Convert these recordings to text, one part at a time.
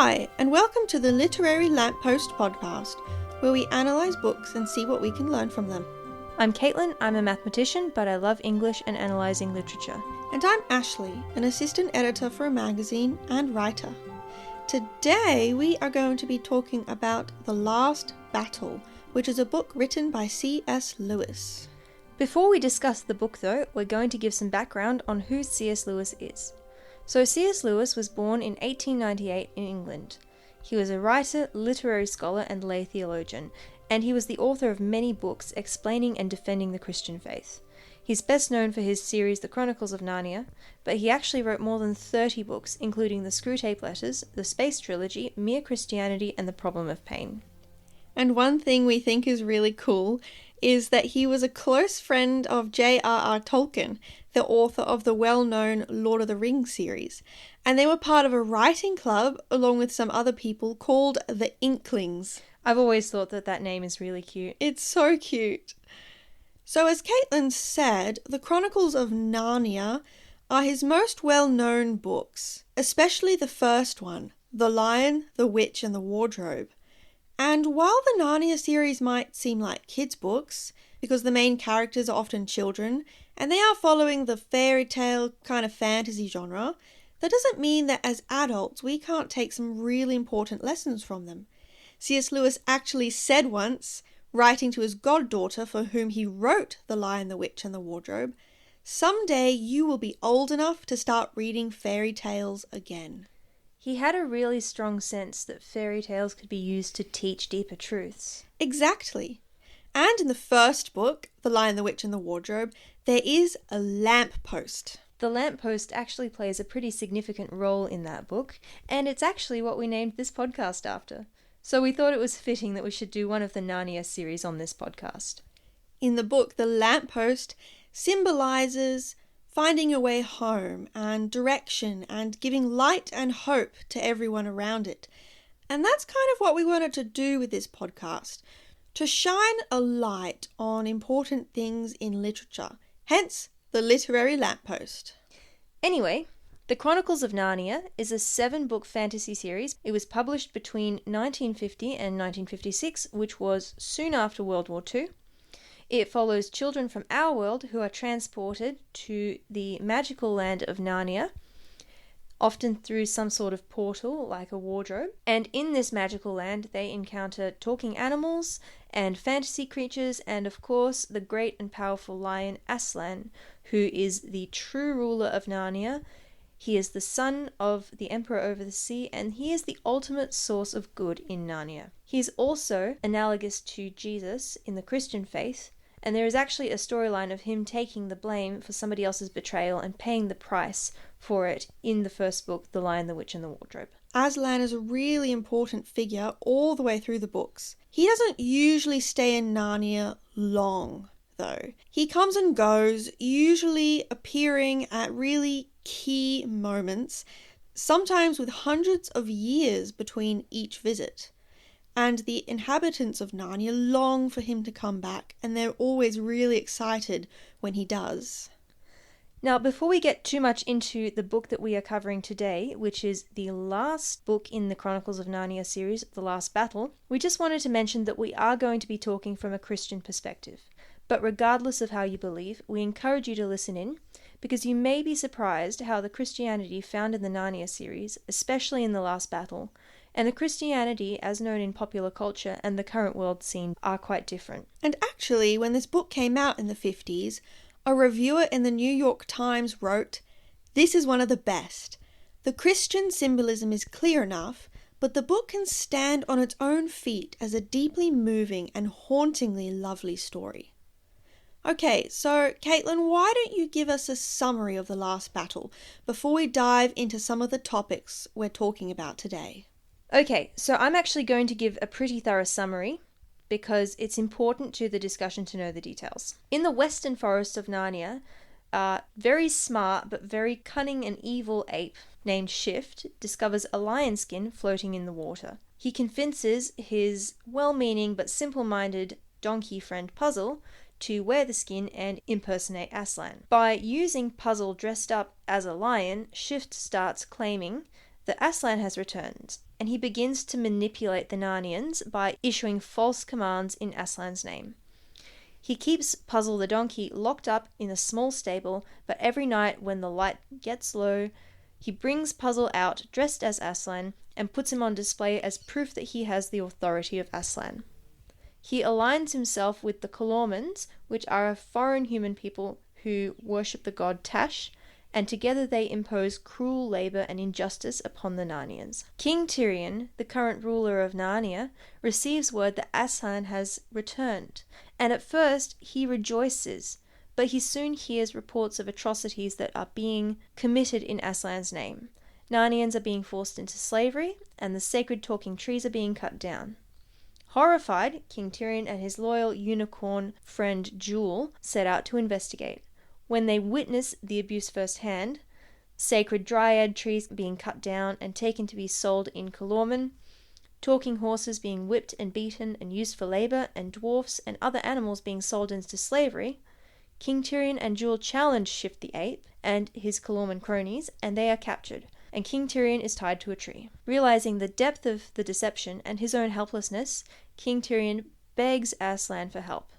Hi, and welcome to the Literary Lamppost podcast, where we analyse books and see what we can learn from them. I'm Caitlin, I'm a mathematician, but I love English and analysing literature. And I'm Ashley, an assistant editor for a magazine and writer. Today we are going to be talking about The Last Battle, which is a book written by C.S. Lewis. Before we discuss the book though, we're going to give some background on who C.S. Lewis is. So C.S. Lewis was born in 1898 in England. He was a writer, literary scholar and lay theologian, and he was the author of many books explaining and defending the Christian faith. He's best known for his series The Chronicles of Narnia, but he actually wrote more than 30 books, including the Screwtape Letters, the Space Trilogy, Mere Christianity, and The Problem of Pain. And one thing we think is really cool is that he was a close friend of J.R.R. Tolkien, the author of the well-known Lord of the Rings series, and they were part of a writing club along with some other people called the Inklings. I've always thought that name is really cute. It's so cute. So as Caitlin said, the Chronicles of Narnia are his most well-known books, especially the first one, The Lion, the Witch and the Wardrobe. And while the Narnia series might seem like kids' books, because the main characters are often children, and they are following the fairy tale kind of fantasy genre, that doesn't mean that as adults we can't take some really important lessons from them. C.S. Lewis actually said once, writing to his goddaughter for whom he wrote The Lion, the Witch and the Wardrobe, "Someday you will be old enough to start reading fairy tales again." He had a really strong sense that fairy tales could be used to teach deeper truths. Exactly. And in the first book, The Lion, the Witch and the Wardrobe, there is a lamppost. The lamppost actually plays a pretty significant role in that book, and it's actually what we named this podcast after. So we thought it was fitting that we should do one of the Narnia series on this podcast. In the book, the lamppost symbolises finding your way home and direction and giving light and hope to everyone around it. And that's kind of what we wanted to do with this podcast, to shine a light on important things in literature, hence the literary lamppost. Anyway, The Chronicles of Narnia is a 7-book fantasy series. It was published between 1950 and 1956, which was soon after World War II. It follows children from our world who are transported to the magical land of Narnia, often through some sort of portal like a wardrobe. And in this magical land, they encounter talking animals and fantasy creatures, and of course, the great and powerful lion Aslan, who is the true ruler of Narnia. He is the son of the Emperor over the sea, and he is the ultimate source of good in Narnia. He is also analogous to Jesus in the Christian faith, and there is actually a storyline of him taking the blame for somebody else's betrayal and paying the price for it in the first book, The Lion, the Witch and the Wardrobe. Aslan is a really important figure all the way through the books. He doesn't usually stay in Narnia long, though. He comes and goes, usually appearing at really key moments, sometimes with hundreds of years between each visit. And the inhabitants of Narnia long for him to come back, and they're always really excited when he does. Now, before we get too much into the book that we are covering today, which is the last book in the Chronicles of Narnia series, The Last Battle, we just wanted to mention that we are going to be talking from a Christian perspective. But regardless of how you believe, we encourage you to listen in, because you may be surprised how the Christianity found in the Narnia series, especially in The Last Battle, and the Christianity as known in popular culture and the current world scene are quite different. And actually, when this book came out in the 50s, a reviewer in the New York Times wrote, "This is one of the best. The Christian symbolism is clear enough, but the book can stand on its own feet as a deeply moving and hauntingly lovely story." Okay, so Caitlin, why don't you give us a summary of The Last Battle before we dive into some of the topics we're talking about today? Okay, so I'm actually going to give a pretty thorough summary because it's important to the discussion to know the details. In the western forest of Narnia, a very smart but very cunning and evil ape named Shift discovers a lion skin floating in the water. He convinces his well-meaning but simple-minded donkey friend Puzzle to wear the skin and impersonate Aslan. By using Puzzle dressed up as a lion, Shift starts claiming that Aslan has returned, and he begins to manipulate the Narnians by issuing false commands in Aslan's name. He keeps Puzzle the donkey locked up in a small stable, but every night when the light gets low, he brings Puzzle out dressed as Aslan and puts him on display as proof that he has the authority of Aslan. He aligns himself with the Calormans, which are a foreign human people who worship the god Tash, and together they impose cruel labour and injustice upon the Narnians. King Tirian, the current ruler of Narnia, receives word that Aslan has returned, and at first he rejoices, but he soon hears reports of atrocities that are being committed in Aslan's name. Narnians are being forced into slavery, and the sacred talking trees are being cut down. Horrified, King Tirian and his loyal unicorn friend Jewel set out to investigate. When they witness the abuse firsthand, sacred dryad trees being cut down and taken to be sold in Calormen, talking horses being whipped and beaten and used for labour, and dwarfs and other animals being sold into slavery, King Tirian and Jewel challenge Shift the Ape and his Calormen cronies, and they are captured, and King Tirian is tied to a tree. Realising the depth of the deception and his own helplessness, King Tirian begs Aslan for help.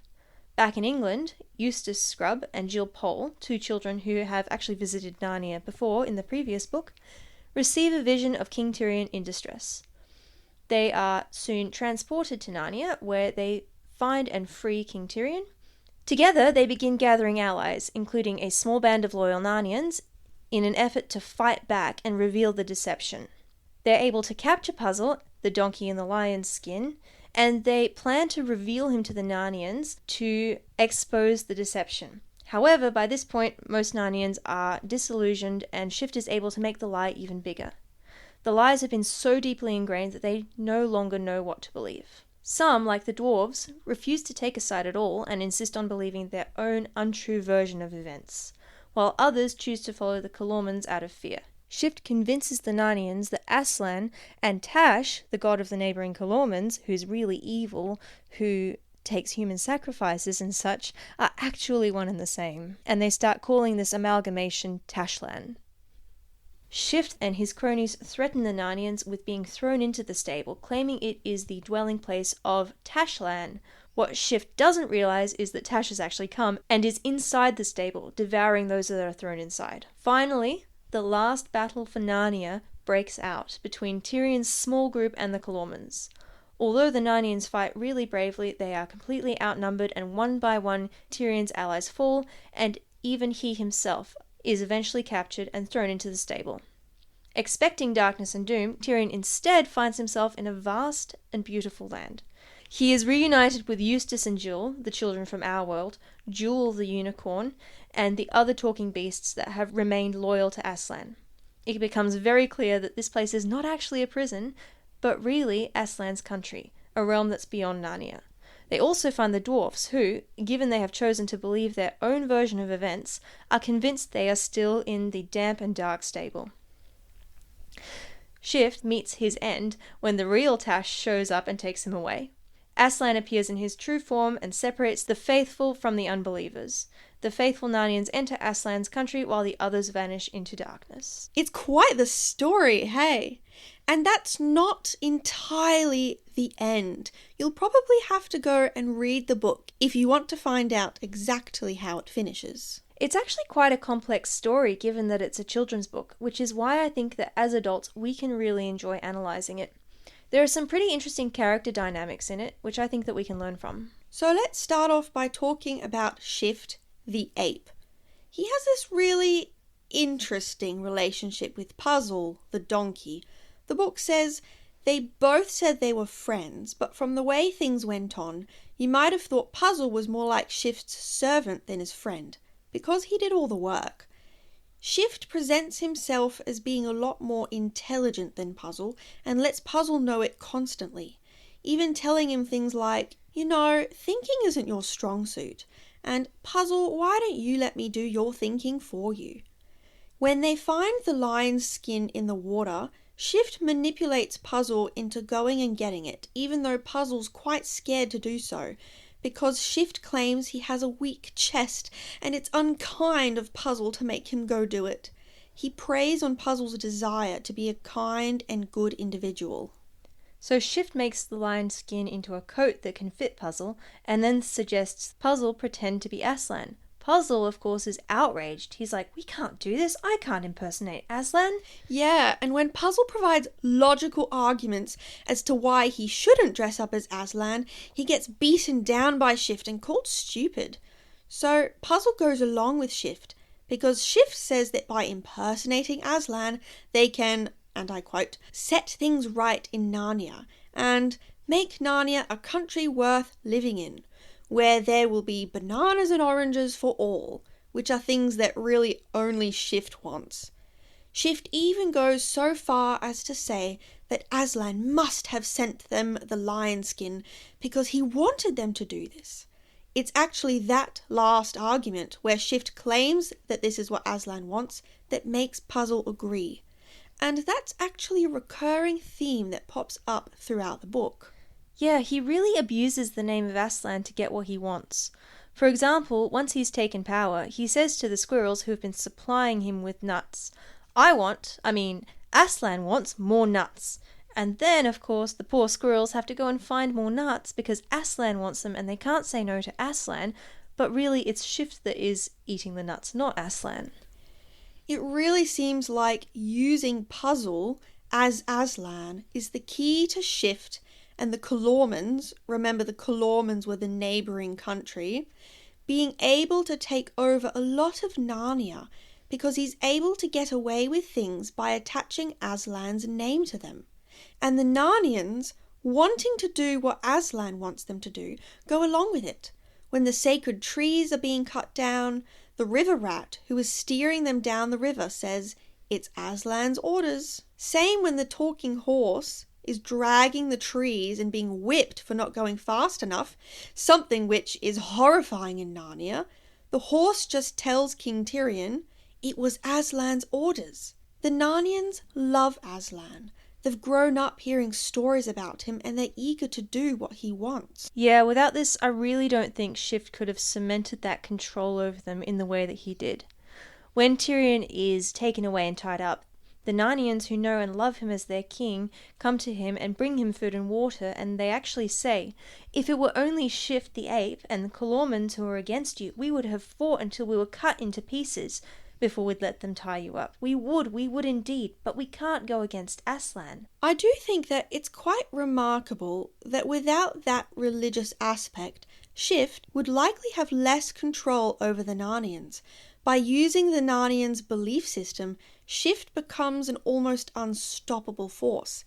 Back in England, Eustace Scrubb and Jill Pole, two children who have actually visited Narnia before in the previous book, receive a vision of King Tirian in distress. They are soon transported to Narnia, where they find and free King Tirian. Together, they begin gathering allies, including a small band of loyal Narnians, in an effort to fight back and reveal the deception. They're able to capture Puzzle, the donkey in the lion's skin, and they plan to reveal him to the Narnians to expose the deception. However, by this point, most Narnians are disillusioned, and Shift is able to make the lie even bigger. The lies have been so deeply ingrained that they no longer know what to believe. Some, like the dwarves, refuse to take a side at all and insist on believing their own untrue version of events, while others choose to follow the Calormans out of fear. Shift convinces the Narnians that Aslan and Tash, the god of the neighbouring Calormans, who's really evil, who takes human sacrifices and such, are actually one and the same, and they start calling this amalgamation Tashlan. Shift and his cronies threaten the Narnians with being thrown into the stable, claiming it is the dwelling place of Tashlan. What Shift doesn't realise is that Tash has actually come and is inside the stable, devouring those that are thrown inside. Finally, the last battle for Narnia breaks out between Tirian's small group and the Calormans. Although the Narnians fight really bravely, they are completely outnumbered, and one by one Tirian's allies fall, and even he himself is eventually captured and thrown into the stable. Expecting darkness and doom, Tirian instead finds himself in a vast and beautiful land. He is reunited with Eustace and Jill, the children from our world, Jewel the unicorn, and the other talking beasts that have remained loyal to Aslan. It becomes very clear that this place is not actually a prison, but really Aslan's country, a realm that's beyond Narnia. They also find the dwarfs who, given they have chosen to believe their own version of events, are convinced they are still in the damp and dark stable. Shift meets his end when the real Tash shows up and takes him away. Aslan appears in his true form and separates the faithful from the unbelievers. The faithful Narnians enter Aslan's country while the others vanish into darkness. It's quite the story, hey? And that's not entirely the end. You'll probably have to go and read the book if you want to find out exactly how it finishes. It's actually quite a complex story given that it's a children's book, which is why I think that as adults we can really enjoy analysing it. There are some pretty interesting character dynamics in it, which I think that we can learn from. So let's start off by talking about Shift the ape. He has this really interesting relationship with Puzzle, the donkey. The book says they both said they were friends, but from the way things went on, you might have thought Puzzle was more like Shift's servant than his friend, because he did all the work. Shift presents himself as being a lot more intelligent than Puzzle, and lets Puzzle know it constantly, even telling him things like, thinking isn't your strong suit, and Puzzle, why don't you let me do your thinking for you? When they find the lion's skin in the water, Shift manipulates Puzzle into going and getting it, even though Puzzle's quite scared to do so, because Shift claims he has a weak chest and it's unkind of Puzzle to make him go do it. he preys on Puzzle's desire to be a kind and good individual. So Shift makes the lion's skin into a coat that can fit Puzzle, and then suggests Puzzle pretend to be Aslan. Puzzle, of course, is outraged. He's like, we can't do this. I can't impersonate Aslan. Yeah, and when Puzzle provides logical arguments as to why he shouldn't dress up as Aslan, he gets beaten down by Shift and called stupid. So Puzzle goes along with Shift, because Shift says that by impersonating Aslan, they can, and I quote, set things right in Narnia and make Narnia a country worth living in, where there will be bananas and oranges for all, which are things that really only Shift wants. Shift even goes so far as to say that Aslan must have sent them the lion skin because he wanted them to do this. It's actually that last argument where Shift claims that this is what Aslan wants that makes Puzzle agree. And that's actually a recurring theme that pops up throughout the book. Yeah, he really abuses the name of Aslan to get what he wants. For example, once he's taken power, he says to the squirrels who have been supplying him with nuts, Aslan wants more nuts. And then, of course, the poor squirrels have to go and find more nuts because Aslan wants them and they can't say no to Aslan, but really it's Shift that is eating the nuts, not Aslan. It really seems like using Puzzle as Aslan is the key to Shift and the Calormans, remember the Calormans were the neighbouring country, being able to take over a lot of Narnia because he's able to get away with things by attaching Aslan's name to them. And the Narnians, wanting to do what Aslan wants them to do, go along with it. When the sacred trees are being cut down, the river rat who is steering them down the river says, it's Aslan's orders. Same when the talking horse is dragging the trees and being whipped for not going fast enough, something which is horrifying in Narnia. The horse just tells King Tyrion, it was Aslan's orders. The Narnians love Aslan. They've grown up hearing stories about him and they're eager to do what he wants. Yeah, without this, I really don't think Shift could have cemented that control over them in the way that he did. When Tyrion is taken away and tied up, the Narnians who know and love him as their king come to him and bring him food and water, and they actually say, if it were only Shift the ape and the Calormans who are against you, we would have fought until we were cut into pieces before we'd let them tie you up. We would indeed, but we can't go against Aslan. I do think that it's quite remarkable that without that religious aspect, Shift would likely have less control over the Narnians. By using the Narnians' belief system, Shift becomes an almost unstoppable force.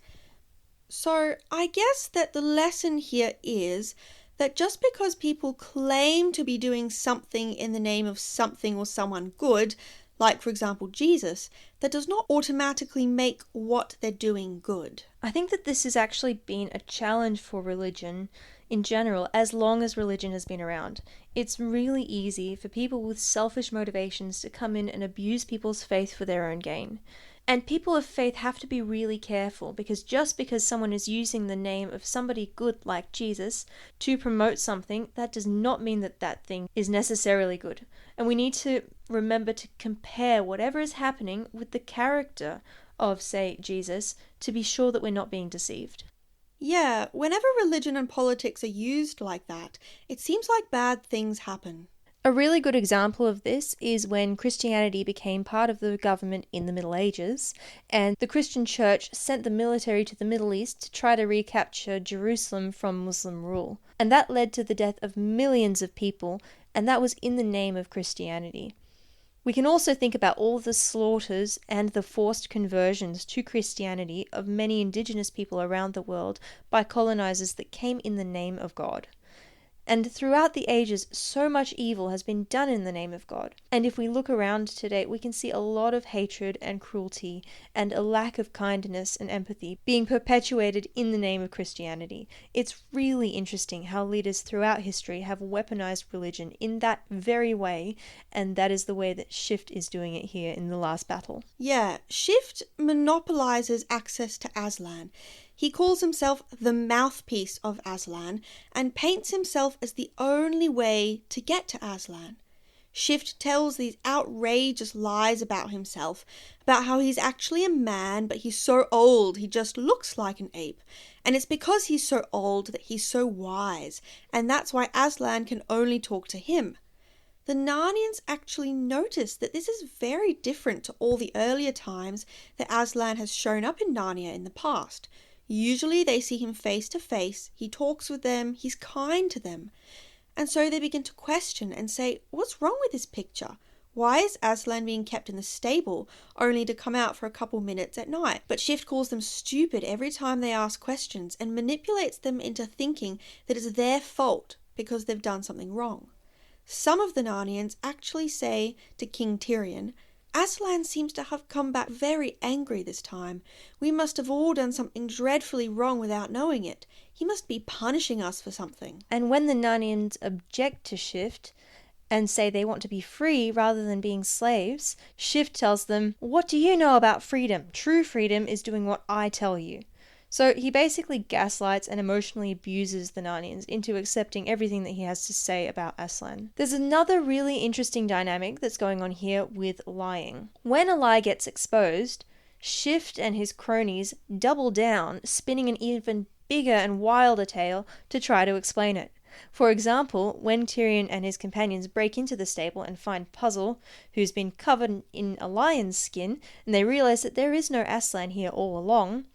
So I guess that the lesson here is that just because people claim to be doing something in the name of something or someone good, like for example Jesus, that does not automatically make what they're doing good. I think that this has actually been a challenge for religion in general as long as religion has been around. It's really easy for people with selfish motivations to come in and abuse people's faith for their own gain. And people of faith have to be really careful because just because someone is using the name of somebody good like Jesus to promote something, that does not mean that that thing is necessarily good. And we need to remember to compare whatever is happening with the character of, say, Jesus to be sure that we're not being deceived. Yeah, whenever religion and politics are used like that, it seems like bad things happen. A really good example of this is when Christianity became part of the government in the Middle Ages, and the Christian Church sent the military to the Middle East to try to recapture Jerusalem from Muslim rule. And that led to the death of millions of people, and that was in the name of Christianity. We can also think about all the slaughters and the forced conversions to Christianity of many indigenous people around the world by colonizers that came in the name of God. And throughout the ages, so much evil has been done in the name of God. And if we look around today, we can see a lot of hatred and cruelty and a lack of kindness and empathy being perpetuated in the name of Christianity. It's really interesting how leaders throughout history have weaponized religion in that very way, and that is the way that Shift is doing it here in the last battle. Yeah, Shift monopolizes access to Aslan. He calls himself the mouthpiece of Aslan and paints himself as the only way to get to Aslan. Shift tells these outrageous lies about himself, about how he's actually a man, but he's so old he just looks like an ape. And it's because he's so old that he's so wise, and that's why Aslan can only talk to him. The Narnians actually notice that this is very different to all the earlier times that Aslan has shown up in Narnia in the past. Usually they see him face to face, he talks with them, he's kind to them. And so they begin to question and say, what's wrong with this picture? Why is Aslan being kept in the stable only to come out for a couple minutes at night? But Shift calls them stupid every time they ask questions and manipulates them into thinking that it's their fault because they've done something wrong. Some of the Narnians actually say to King Tirian, Aslan seems to have come back very angry this time. We must have all done something dreadfully wrong without knowing it. He must be punishing us for something. And when the Narnians object to Shift and say they want to be free rather than being slaves, Shift tells them, what do you know about freedom? True freedom is doing what I tell you. So he basically gaslights and emotionally abuses the Narnians into accepting everything that he has to say about Aslan. There's another really interesting dynamic that's going on here with lying. When a lie gets exposed, Shift and his cronies double down, spinning an even bigger and wilder tale to try to explain it. For example, when Tirian and his companions break into the stable and find Puzzle, who's been covered in a lion's skin, and they realize that there is no Aslan here all along,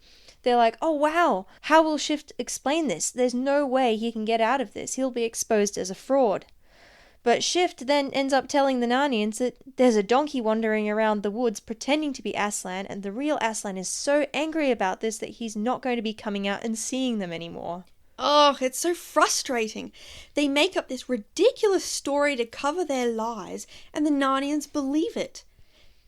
they're like, oh wow, how will Shift explain this? There's no way he can get out of this. He'll be exposed as a fraud. But Shift then ends up telling the Narnians that there's a donkey wandering around the woods pretending to be Aslan, and the real Aslan is so angry about this that he's not going to be coming out and seeing them anymore. Oh, it's so frustrating. They make up this ridiculous story to cover their lies, and the Narnians believe it.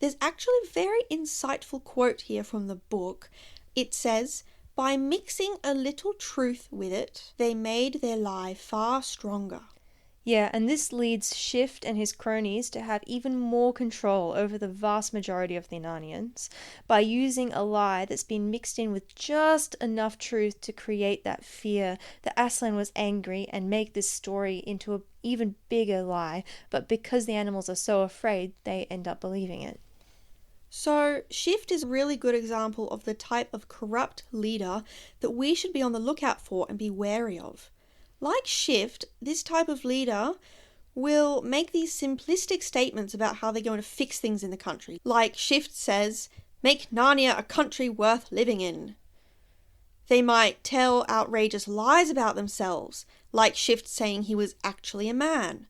There's actually a very insightful quote here from the book. It says, by mixing a little truth with it, they made their lie far stronger. Yeah, and this leads Shift and his cronies to have even more control over the vast majority of the Narnians by using a lie that's been mixed in with just enough truth to create that fear that Aslan was angry and make this story into an even bigger lie, but because the animals are so afraid, they end up believing it. So, Shift is a really good example of the type of corrupt leader that we should be on the lookout for and be wary of. Like Shift, this type of leader will make these simplistic statements about how they're going to fix things in the country. Like Shift says, make Narnia a country worth living in. They might tell outrageous lies about themselves, like Shift saying he was actually a man.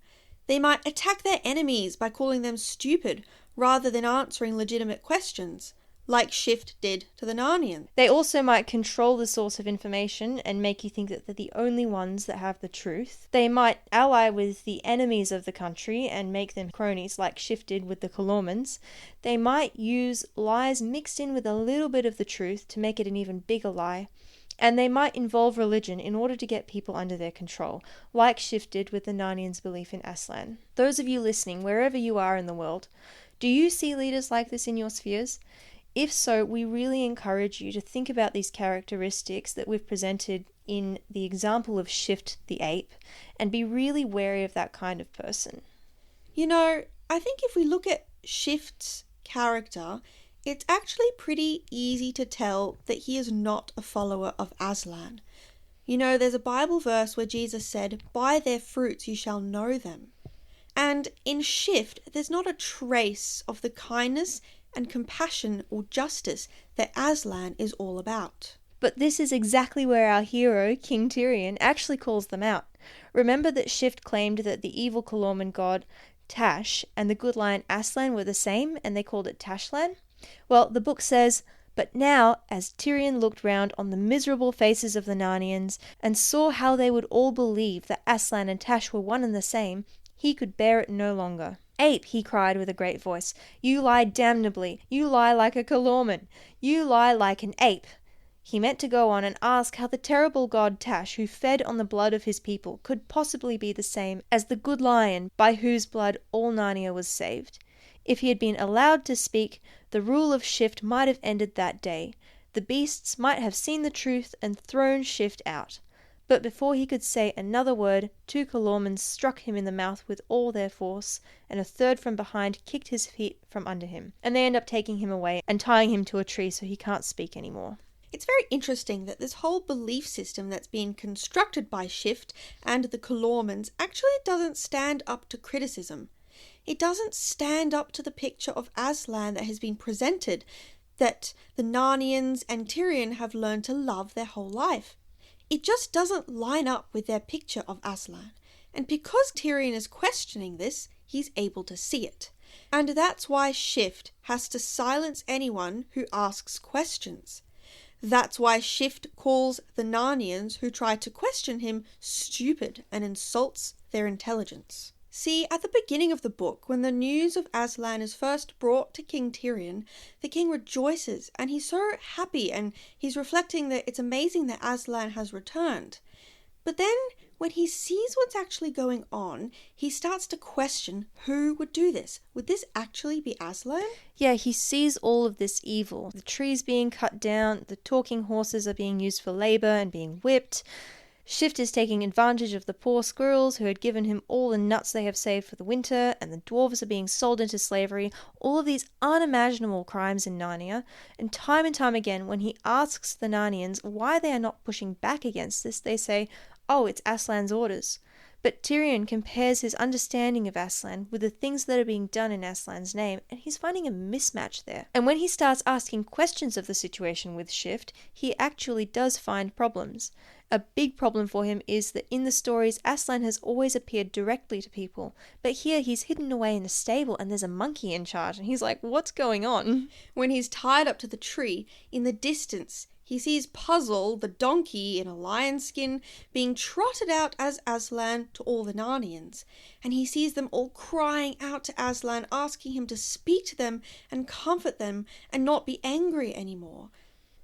They might attack their enemies by calling them stupid rather than answering legitimate questions, like Shift did to the Narnians. They also might control the source of information and make you think that they're the only ones that have the truth. They might ally with the enemies of the country and make them cronies, like Shift did with the Calormans. They might use lies mixed in with a little bit of the truth to make it an even bigger lie. And they might involve religion in order to get people under their control, like Shift did with the Narnians' belief in Aslan. Those of you listening, wherever you are in the world, do you see leaders like this in your spheres? If so, we really encourage you to think about these characteristics that we've presented in the example of Shift the ape and be really wary of that kind of person. You know, I think if we look at Shift's character, it's actually pretty easy to tell that he is not a follower of Aslan. You know, there's a Bible verse where Jesus said, by their fruits you shall know them. And in Shift, there's not a trace of the kindness and compassion or justice that Aslan is all about. But this is exactly where our hero, King Tirian, actually calls them out. Remember that Shift claimed that the evil Calorman god Tash and the good lion Aslan were the same, and they called it Tashlan? Well, the book says, but now, as Tirian looked round on the miserable faces of the Narnians and saw how they would all believe that Aslan and Tash were one and the same, he could bear it no longer. Ape, he cried with a great voice, you lie damnably, you lie like a Calorman, you lie like an ape. He meant to go on and ask how the terrible god Tash, who fed on the blood of his people, could possibly be the same as the good lion by whose blood all Narnia was saved. If he had been allowed to speak, the rule of Shift might have ended that day. The beasts might have seen the truth and thrown Shift out. But before he could say another word, 2 Calormens struck him in the mouth with all their force, and a third from behind kicked his feet from under him. And they end up taking him away and tying him to a tree so he can't speak anymore. It's very interesting that this whole belief system that's been constructed by Shift and the Calormens actually doesn't stand up to criticism. It doesn't stand up to the picture of Aslan that has been presented, that the Narnians and Tyrion have learned to love their whole life. It just doesn't line up with their picture of Aslan. And because Tyrion is questioning this, he's able to see it. And that's why Shift has to silence anyone who asks questions. That's why Shift calls the Narnians who try to question him stupid and insults their intelligence. See, at the beginning of the book, when the news of Aslan is first brought to King Tyrion, the king rejoices and he's so happy and he's reflecting that it's amazing that Aslan has returned. But then, when he sees what's actually going on, he starts to question who would do this. Would this actually be Aslan? Yeah, he sees all of this evil. The trees being cut down, the talking horses are being used for labor and being whipped. Shift is taking advantage of the poor squirrels who had given him all the nuts they have saved for the winter, and the dwarves are being sold into slavery. All of these unimaginable crimes in Narnia, and time again, when he asks the Narnians why they are not pushing back against this, they say, "Oh, it's Aslan's orders." But Tyrion compares his understanding of Aslan with the things that are being done in Aslan's name, and he's finding a mismatch there. And when he starts asking questions of the situation with Shift, he actually does find problems. A big problem for him is that in the stories, Aslan has always appeared directly to people, but here he's hidden away in a stable and there's a monkey in charge, and he's like, what's going on? When he's tied up to the tree, in the distance, he sees Puzzle, the donkey in a lion skin, being trotted out as Aslan to all the Narnians, and he sees them all crying out to Aslan, asking him to speak to them and comfort them and not be angry anymore.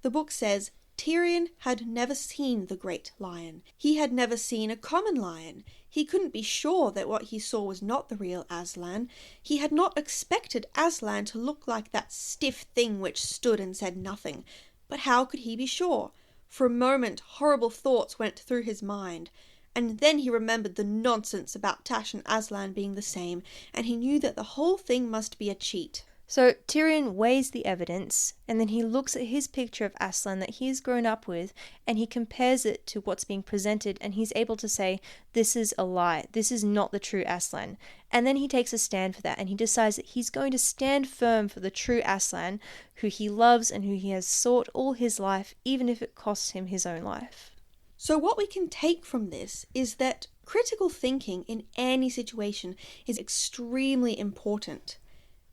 The book says, Tyrion had never seen the great lion. He had never seen a common lion. He couldn't be sure that what he saw was not the real Aslan. He had not expected Aslan to look like that stiff thing which stood and said nothing. But how could he be sure? For a moment, horrible thoughts went through his mind. And then he remembered the nonsense about Tash and Aslan being the same, and he knew that the whole thing must be a cheat. So Tyrion weighs the evidence, and then he looks at his picture of Aslan that he's grown up with, and he compares it to what's being presented, and he's able to say, this is a lie, this is not the true Aslan. And then he takes a stand for that, and he decides that he's going to stand firm for the true Aslan, who he loves and who he has sought all his life, even if it costs him his own life. So what we can take from this is that critical thinking in any situation is extremely important.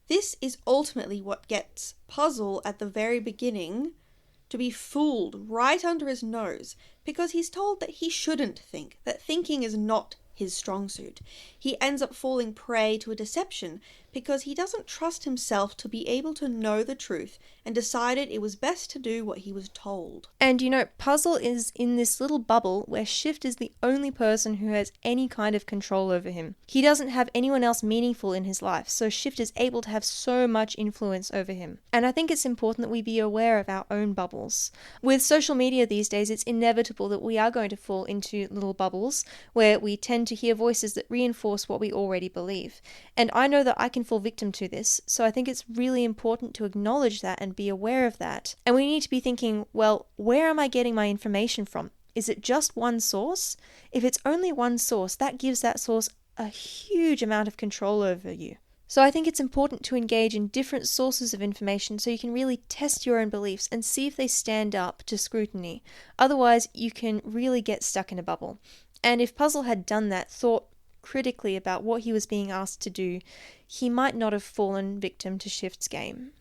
This is ultimately what gets Puzzle at the very beginning to be fooled right under his nose, because he's told that he shouldn't think, that thinking is not his strong suit. He ends up falling prey to a deception because he doesn't trust himself to be able to know the truth and decided it was best to do what he was told. And Puzzle is in this little bubble where Shift is the only person who has any kind of control over him. He doesn't have anyone else meaningful in his life, so Shift is able to have so much influence over him. And I think it's important that we be aware of our own bubbles. With social media these days, it's inevitable that we are going to fall into little bubbles where we tend to hear voices that reinforce what we already believe. And I know that I can fall victim to this, so I think it's really important to acknowledge that and be aware of that. And we need to be thinking, well, where am I getting my information from? Is it just one source? If it's only one source, that gives that source a huge amount of control over you. So I think it's important to engage in different sources of information so you can really test your own beliefs and see if they stand up to scrutiny. Otherwise, you can really get stuck in a bubble. And if Puzzle had done that, thought critically about what he was being asked to do, he might not have fallen victim to Shift's game.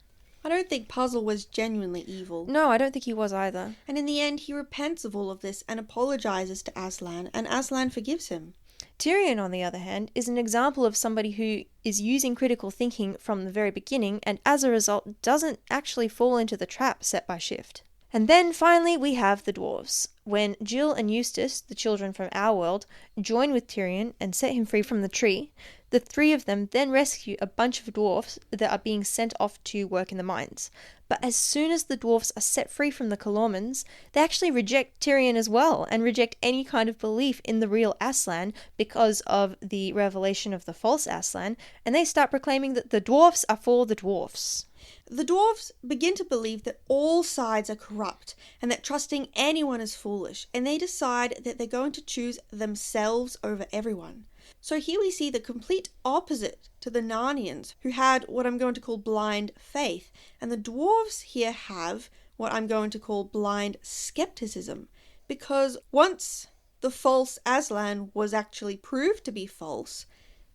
I don't think Puzzle was genuinely evil. No, I don't think he was either. And in the end, he repents of all of this and apologizes to Aslan, and Aslan forgives him. Tyrion, on the other hand, is an example of somebody who is using critical thinking from the very beginning and as a result doesn't actually fall into the trap set by Shift. And then finally we have the dwarves. When Jill and Eustace, the children from our world, join with Tyrion and set him free from the tree, The three of them then rescue a bunch of dwarfs that are being sent off to work in the mines. But as soon as the dwarfs are set free from the Colormans, they actually reject Tyrion as well, and reject any kind of belief in the real Aslan because of the revelation of the false Aslan, and they start proclaiming that the dwarfs are for the dwarfs. The dwarves begin to believe that all sides are corrupt and that trusting anyone is foolish, and they decide that they're going to choose themselves over everyone. So here we see the complete opposite to the Narnians, who had what I'm going to call blind faith, and the dwarves here have what I'm going to call blind skepticism, because once the false Aslan was actually proved to be false,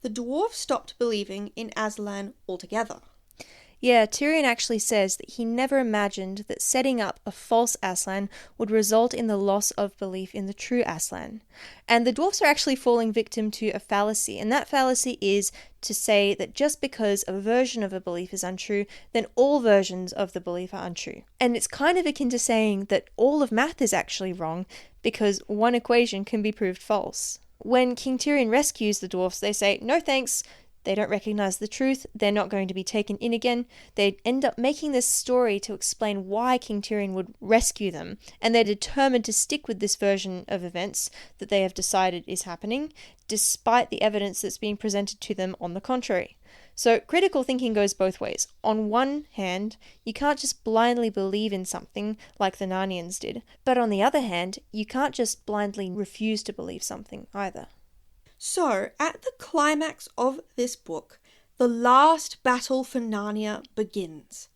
the dwarves stopped believing in Aslan altogether. Yeah, Tyrion actually says that he never imagined that setting up a false Aslan would result in the loss of belief in the true Aslan. And the dwarfs are actually falling victim to a fallacy, and that fallacy is to say that just because a version of a belief is untrue, then all versions of the belief are untrue. And it's kind of akin to saying that all of math is actually wrong because one equation can be proved false. When King Tyrion rescues the dwarfs, they say, "No thanks." They don't recognize the truth. They're not going to be taken in again. They end up making this story to explain why King Tyrion would rescue them. And they're determined to stick with this version of events that they have decided is happening, despite the evidence that's being presented to them on the contrary. So critical thinking goes both ways. On one hand, you can't just blindly believe in something like the Narnians did. But on the other hand, you can't just blindly refuse to believe something either. So, at the climax of this book, the last battle for Narnia begins.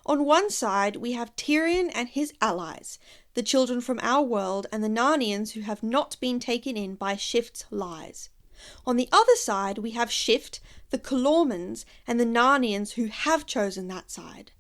On one side, we have Tyrion and his allies, the children from our world and the Narnians who have not been taken in by Shift's lies. On the other side, we have Shift, the Colormans, and the Narnians who have chosen that side.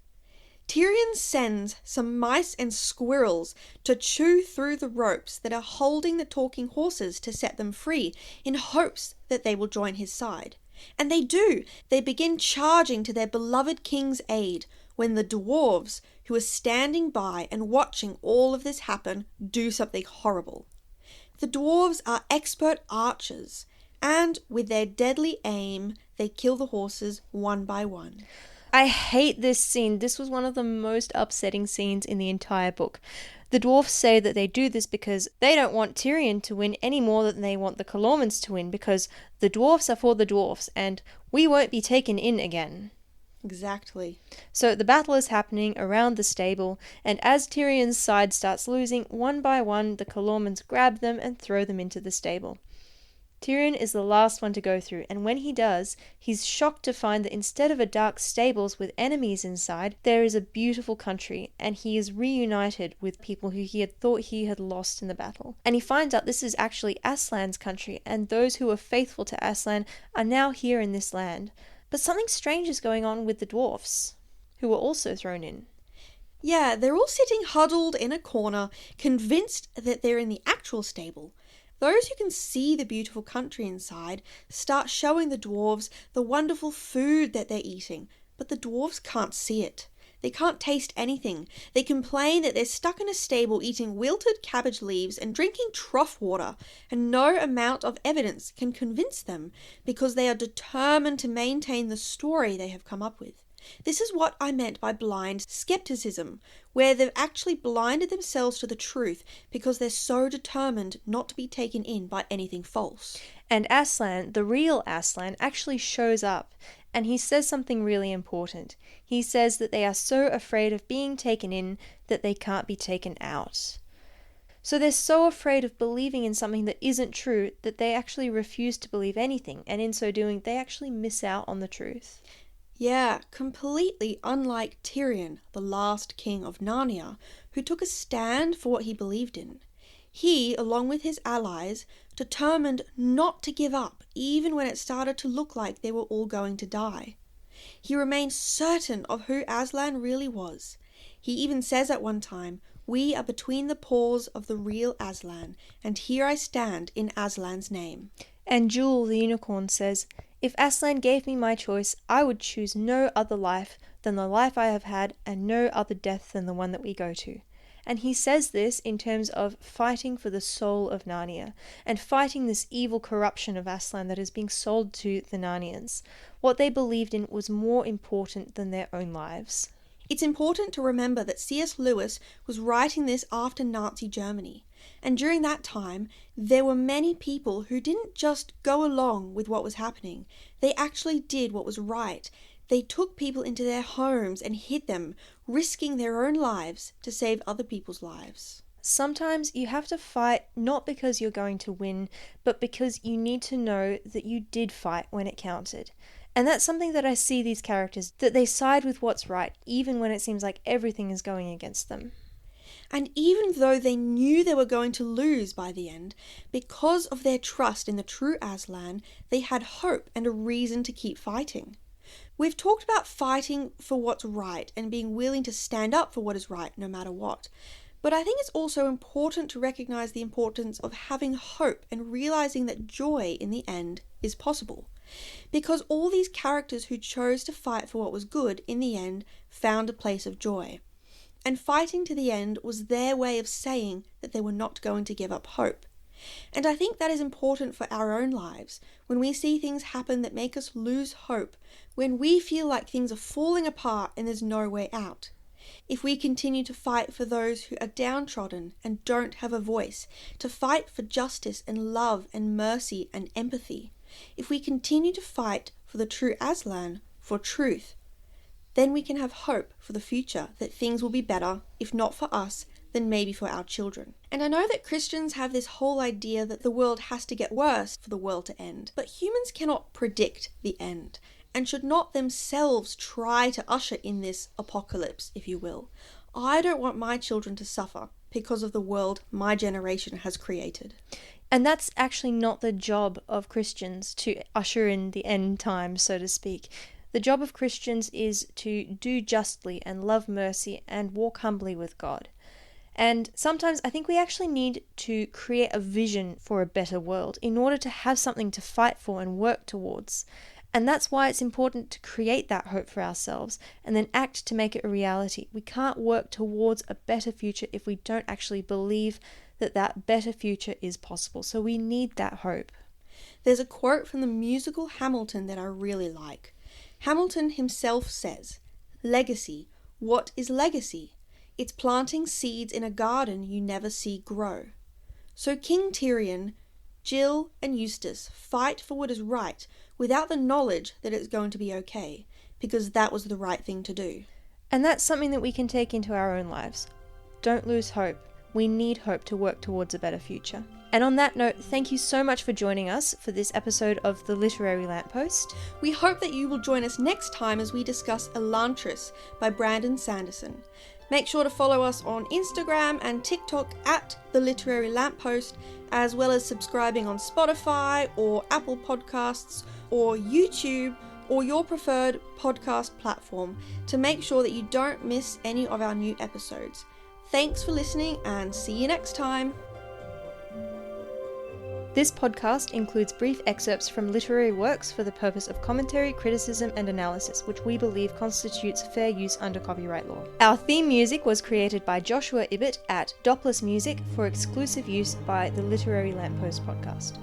Tyrion sends some mice and squirrels to chew through the ropes that are holding the talking horses to set them free, in hopes that they will join his side. And they do. They begin charging to their beloved king's aid, when the dwarves, who are standing by and watching all of this happen, do something horrible. The dwarves are expert archers, and with their deadly aim, they kill the horses one by one. I hate this scene. This was one of the most upsetting scenes in the entire book. The dwarfs say that they do this because they don't want Tyrion to win any more than they want the Colormans to win, because the dwarfs are for the dwarfs and we won't be taken in again. Exactly. So the battle is happening around the stable, and as Tyrion's side starts losing, one by one the Colormans grab them and throw them into the stable. Tyrion is the last one to go through, and when he does, he's shocked to find that instead of a dark stables with enemies inside, there is a beautiful country, and he is reunited with people who he had thought he had lost in the battle. And he finds out this is actually Aslan's country, and those who were faithful to Aslan are now here in this land. But something strange is going on with the dwarfs, who were also thrown in. Yeah, they're all sitting huddled in a corner, convinced that they're in the actual stable. Those who can see the beautiful country inside start showing the dwarves the wonderful food that they're eating, but the dwarves can't see it. They can't taste anything. They complain that they're stuck in a stable eating wilted cabbage leaves and drinking trough water, and no amount of evidence can convince them because they are determined to maintain the story they have come up with. This is what I meant by blind skepticism, where they've actually blinded themselves to the truth because they're so determined not to be taken in by anything false. And Aslan, the real Aslan, actually shows up, and he says something really important. He says that they are so afraid of being taken in that they can't be taken out. So they're so afraid of believing in something that isn't true that they actually refuse to believe anything, and in so doing, they actually miss out on the truth. Yeah, completely unlike Tyrion, the last king of Narnia, who took a stand for what he believed in. He, along with his allies, determined not to give up even when it started to look like they were all going to die. He remained certain of who Aslan really was. He even says at one time, "We are between the paws of the real Aslan, and here I stand in Aslan's name." And Jewel the unicorn says, "If Aslan gave me my choice, I would choose no other life than the life I have had, and no other death than the one that we go to." And he says this in terms of fighting for the soul of Narnia and fighting this evil corruption of Aslan that is being sold to the Narnians. What they believed in was more important than their own lives. It's important to remember that C.S. Lewis was writing this after Nazi Germany. And during that time, there were many people who didn't just go along with what was happening. They actually did what was right. They took people into their homes and hid them, risking their own lives to save other people's lives. Sometimes you have to fight not because you're going to win, but because you need to know that you did fight when it counted. And that's something that I see these characters, that they side with what's right, even when it seems like everything is going against them. And even though they knew they were going to lose by the end, because of their trust in the true Aslan, they had hope and a reason to keep fighting. We've talked about fighting for what's right and being willing to stand up for what is right no matter what. But I think it's also important to recognize the importance of having hope and realizing that joy in the end is possible. Because all these characters who chose to fight for what was good in the end found a place of joy. And fighting to the end was their way of saying that they were not going to give up hope. And I think that is important for our own lives, when we see things happen that make us lose hope, when we feel like things are falling apart and there's no way out. If we continue to fight for those who are downtrodden and don't have a voice, to fight for justice and love and mercy and empathy, if we continue to fight for the true Aslan, for truth, then we can have hope for the future that things will be better, if not for us, then maybe for our children. And I know that Christians have this whole idea that the world has to get worse for the world to end, but humans cannot predict the end, and should not themselves try to usher in this apocalypse, if you will. I don't want my children to suffer because of the world my generation has created. And that's actually not the job of Christians, to usher in the end times, so to speak. The job of Christians is to do justly and love mercy and walk humbly with God. And sometimes I think we actually need to create a vision for a better world in order to have something to fight for and work towards. And that's why it's important to create that hope for ourselves and then act to make it a reality. We can't work towards a better future if we don't actually believe that that better future is possible. So we need that hope. There's a quote from the musical Hamilton that I really like. Hamilton himself says, "Legacy. What is legacy? It's planting seeds in a garden you never see grow." So King Tyrion, Jill and Eustace fight for what is right without the knowledge that it's going to be okay, because that was the right thing to do. And that's something that we can take into our own lives. Don't lose hope. We need hope to work towards a better future. And on that note, thank you so much for joining us for this episode of The Literary Lamppost. We hope that you will join us next time as we discuss Elantris by Brandon Sanderson. Make sure to follow us on Instagram and TikTok at The Literary Lamppost, as well as subscribing on Spotify or Apple Podcasts or YouTube or your preferred podcast platform to make sure that you don't miss any of our new episodes. Thanks for listening and see you next time. This podcast includes brief excerpts from literary works for the purpose of commentary, criticism, and analysis, which we believe constitutes fair use under copyright law. Our theme music was created by Joshua Ibbott at Doppler's Music for exclusive use by the Literary Lamppost podcast.